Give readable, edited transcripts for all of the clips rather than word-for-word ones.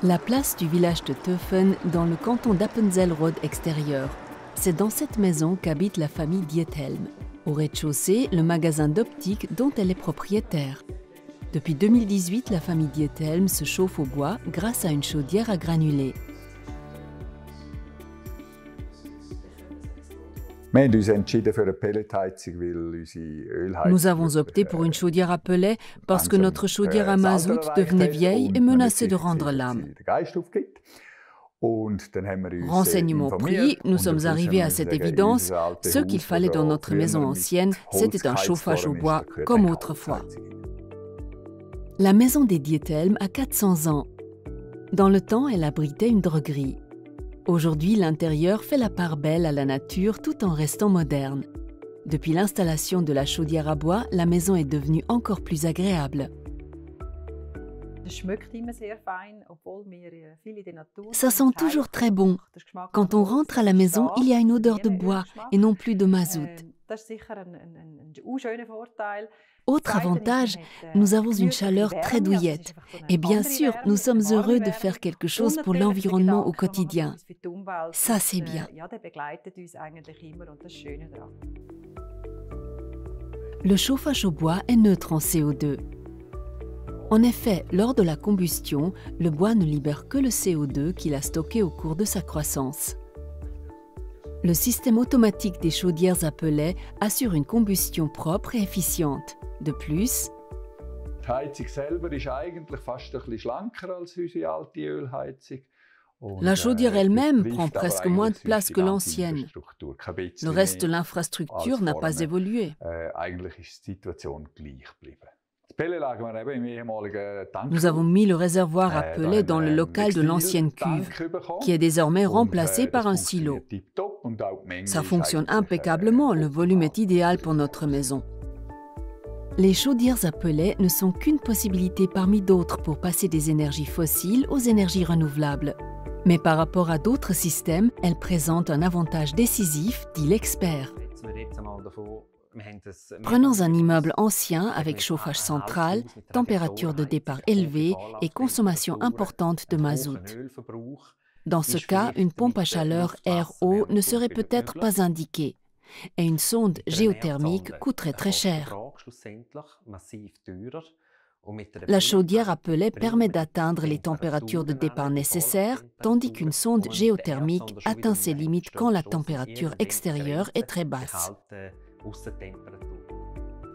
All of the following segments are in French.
La place du village de Töfen dans le canton d'Appenzell-Rhodes extérieur. C'est dans cette maison qu'habite la famille Diethelm. Au rez-de-chaussée, le magasin d'optique dont elle est propriétaire. Depuis 2018, la famille Diethelm se chauffe au bois grâce à une chaudière à granulés. Nous avons opté pour une chaudière à pellets parce que notre chaudière à mazout devenait vieille et menaçait de rendre l'âme. Renseignements pris, nous sommes arrivés à cette évidence, ce qu'il fallait dans notre maison ancienne, c'était un chauffage au bois comme autrefois. La maison des Diethelm a 400 ans. Dans le temps, elle abritait une droguerie. Aujourd'hui, l'intérieur fait la part belle à la nature tout en restant moderne. Depuis l'installation de la chaudière à bois, la maison est devenue encore plus agréable. Ça sent toujours très bon. Quand on rentre à la maison, il y a une odeur de bois et non plus de mazout. Autre avantage, nous avons une chaleur très douillette. Et bien sûr, nous sommes heureux de faire quelque chose pour l'environnement au quotidien. Ça, c'est bien. Le chauffage au bois est neutre en CO2. En effet, lors de la combustion, le bois ne libère que le CO2 qu'il a stocké au cours de sa croissance. Le système automatique des chaudières à pellets assure une combustion propre et efficiente. De plus, la chaudière elle-même prend presque moins de place que l'ancienne. Le reste de l'infrastructure n'a pas évolué. Nous avons mis le réservoir à pellets dans le local de l'ancienne cuve, qui est désormais remplacé par un silo. Ça fonctionne impeccablement, le volume est idéal pour notre maison. Les chaudières à pellets ne sont qu'une possibilité parmi d'autres pour passer des énergies fossiles aux énergies renouvelables. Mais par rapport à d'autres systèmes, elles présentent un avantage décisif, dit l'expert. Prenons un immeuble ancien avec chauffage central, température de départ élevée et consommation importante de mazout. Dans ce cas, une pompe à chaleur air-eau ne serait peut-être pas indiquée. Et une sonde géothermique coûterait très cher. La chaudière à pellets permet d'atteindre les températures de départ nécessaires, tandis qu'une sonde géothermique atteint ses limites quand la température extérieure est très basse.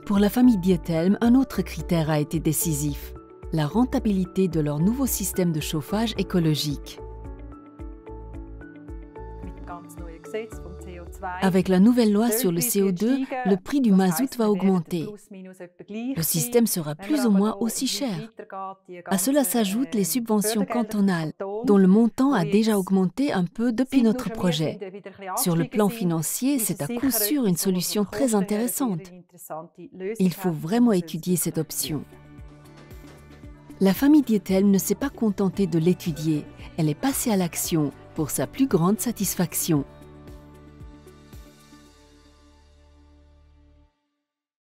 Pour la famille Diethelm, un autre critère a été décisif, la rentabilité de leur nouveau système de chauffage écologique. Avec la nouvelle loi sur le CO2, le prix du mazout va augmenter. Le système sera plus ou moins aussi cher. À cela s'ajoutent les subventions cantonales, dont le montant a déjà augmenté un peu depuis notre projet. Sur le plan financier, c'est à coup sûr une solution très intéressante. Il faut vraiment étudier cette option. La famille Diethelm ne s'est pas contentée de l'étudier. Elle est passée à l'action pour sa plus grande satisfaction.